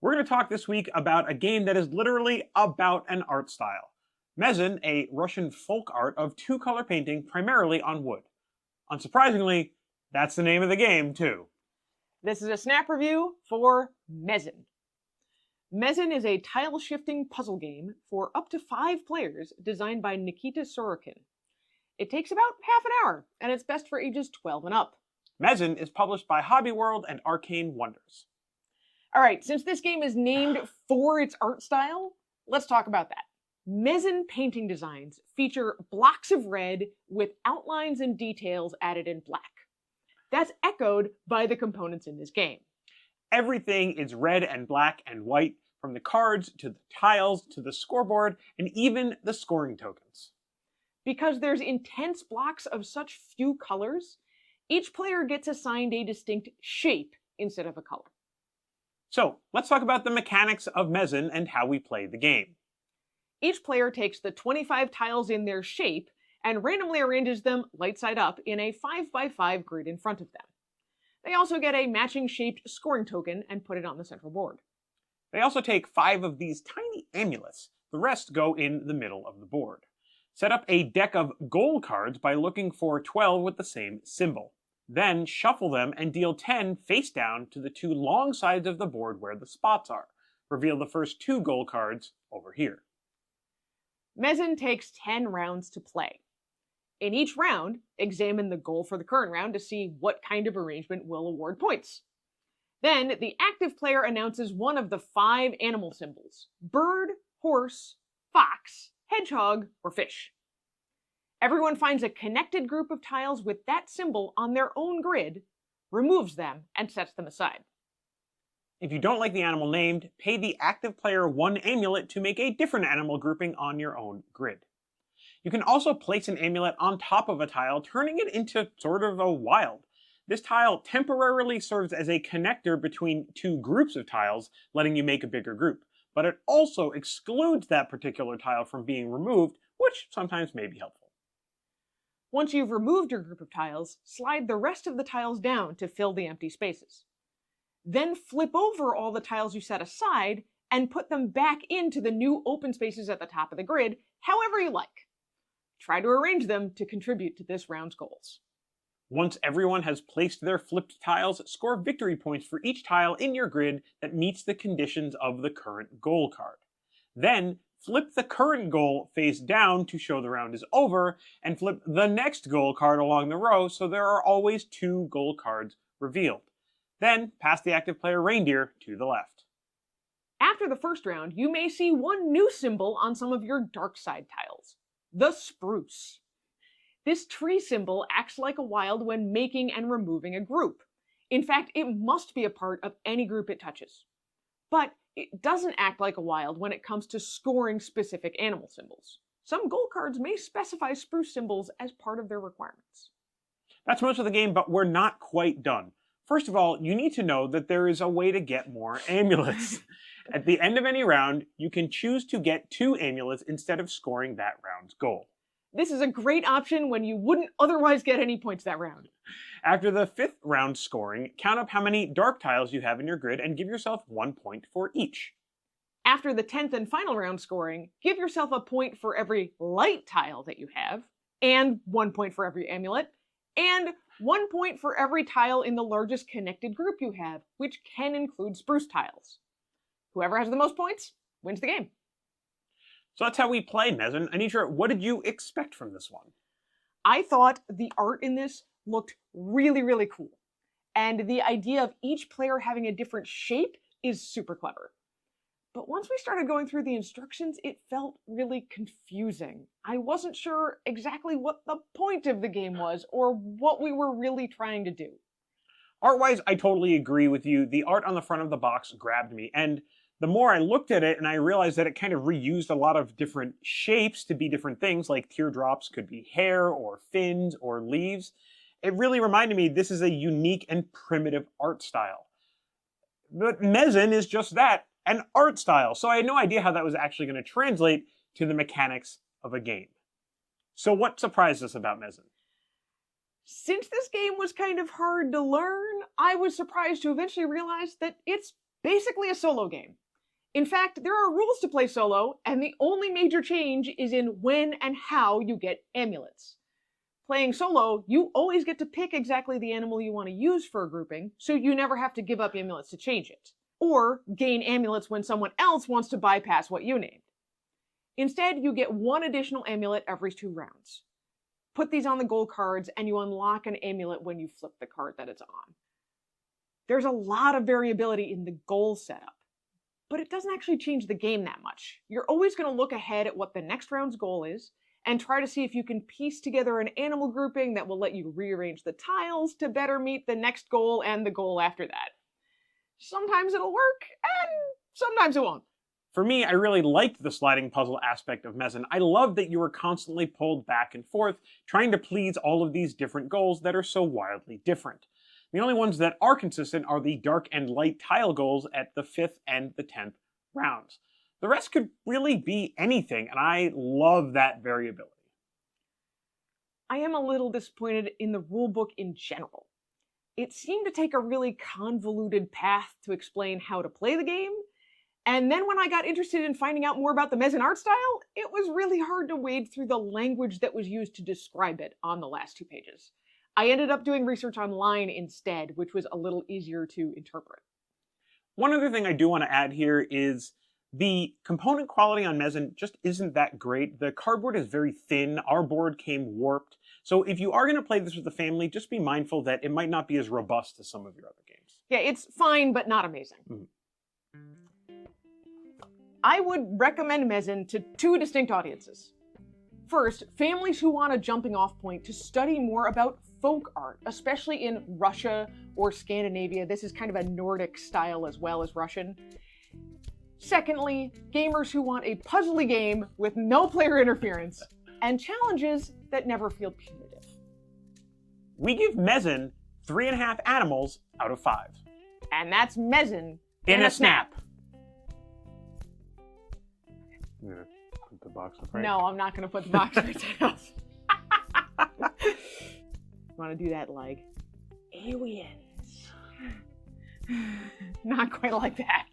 We're going to talk this week about a game that is literally about an art style. Mezen, a Russian folk art of two-color painting primarily on wood. Unsurprisingly, that's the name of the game, too. This is a snap review for Mezen. Mezen is a tile-shifting puzzle game for up to 5 players designed by Nikita Sorokin. It takes about half an hour, and it's best for ages 12 and up. Mezen is published by Hobby World and Arcane Wonders. Alright, since this game is named for its art style, let's talk about that. Mezen painting designs feature blocks of red with outlines and details added in black. That's echoed by the components in this game. Everything is red and black and white, from the cards to the tiles to the scoreboard and even the scoring tokens. Because there's intense blocks of such few colors, each player gets assigned a distinct shape instead of a color. So, let's talk about the mechanics of Mezen and how we play the game. Each player takes the 25 tiles in their shape and randomly arranges them light side up in a 5x5 grid in front of them. They also get a matching shaped scoring token and put it on the central board. They also take 5 of these tiny amulets. The rest go in the middle of the board. Set up a deck of goal cards by looking for 12 with the same symbol. Then shuffle them and deal 10 face down to the 2 long sides of the board where the spots are. Reveal the first 2 goal cards over here. Mezen takes 10 rounds to play. In each round, examine the goal for the current round to see what kind of arrangement will award points. Then, the active player announces one of the 5 animal symbols: bird, horse, fox, hedgehog, or fish. Everyone finds a connected group of tiles with that symbol on their own grid, removes them, and sets them aside. If you don't like the animal named, pay the active player 1 amulet to make a different animal grouping on your own grid. You can also place an amulet on top of a tile, turning it into sort of a wild. This tile temporarily serves as a connector between 2 groups of tiles, letting you make a bigger group, but it also excludes that particular tile from being removed, which sometimes may be helpful. Once you've removed your group of tiles, slide the rest of the tiles down to fill the empty spaces. Then flip over all the tiles you set aside and put them back into the new open spaces at the top of the grid, however you like. Try to arrange them to contribute to this round's goals. Once everyone has placed their flipped tiles, score victory points for each tile in your grid that meets the conditions of the current goal card. Then, flip the current goal face down to show the round is over, and flip the next goal card along the row so there are always 2 goal cards revealed. Then, pass the active player reindeer to the left. After the first round, you may see one new symbol on some of your dark side tiles: the spruce. This tree symbol acts like a wild when making and removing a group. In fact, it must be a part of any group it touches. But it doesn't act like a wild when it comes to scoring specific animal symbols. Some goal cards may specify spruce symbols as part of their requirements. That's most of the game, but we're not quite done. First of all, you need to know that there is a way to get more amulets. At the end of any round, you can choose to get 2 amulets instead of scoring that round's goal. This is a great option when you wouldn't otherwise get any points that round. After the 5th round scoring, count up how many dark tiles you have in your grid and give yourself 1 point for each. After the 10th and final round scoring, give yourself a point for every light tile that you have, and 1 point for every amulet, and 1 point for every tile in the largest connected group you have, which can include spruce tiles. Whoever has the most points wins the game. So that's how we play Mezen. Anitra, what did you expect from this one? I thought the art in this looked really, really cool. And the idea of each player having a different shape is super clever. But once we started going through the instructions, it felt really confusing. I wasn't sure exactly what the point of the game was or what we were really trying to do. Art-wise, I totally agree with you. The art on the front of the box grabbed me, and the more I looked at it and I realized that it kind of reused a lot of different shapes to be different things, like teardrops could be hair or fins or leaves, it really reminded me this is a unique and primitive art style. But Mezen is just that, an art style, so I had no idea how that was actually going to translate to the mechanics of a game. So what surprised us about Mezen? Since this game was kind of hard to learn, I was surprised to eventually realize that it's basically a solo game. In fact, there are rules to play solo, and the only major change is in when and how you get amulets. Playing solo, you always get to pick exactly the animal you want to use for a grouping, so you never have to give up amulets to change it, or gain amulets when someone else wants to bypass what you named. Instead, you get one additional amulet every 2 rounds. Put these on the goal cards, and you unlock an amulet when you flip the card that it's on. There's a lot of variability in the goal setup, but it doesn't actually change the game that much. You're always going to look ahead at what the next round's goal is, and try to see if you can piece together an animal grouping that will let you rearrange the tiles to better meet the next goal and the goal after that. Sometimes it'll work, and sometimes it won't. For me, I really liked the sliding puzzle aspect of Mezen. I love that you were constantly pulled back and forth, trying to please all of these different goals that are so wildly different. The only ones that are consistent are the dark and light tile goals at the 5th and the 10th rounds. The rest could really be anything, and I love that variability. I am a little disappointed in the rulebook in general. It seemed to take a really convoluted path to explain how to play the game, and then when I got interested in finding out more about the Mezen art style, it was really hard to wade through the language that was used to describe it on the last 2 pages. I ended up doing research online instead, which was a little easier to interpret. One other thing I do want to add here is the component quality on Mezen just isn't that great. The cardboard is very thin. Our board came warped. So if you are going to play this with the family, just be mindful that it might not be as robust as some of your other games. Yeah, it's fine, but not amazing. Mm-hmm. I would recommend Mezen to 2 distinct audiences. First, families who want a jumping off point to study more about folk art, especially in Russia or Scandinavia. This is kind of a Nordic style as well as Russian. Secondly, gamers who want a puzzly game with no player interference and challenges that never feel punitive. We give Mezen 3.5 animals out of 5. And that's Mezen In a snap. Yeah, put the box up right. No, I'm not going to put the box right there. Want to do that like aliens? Not quite like that.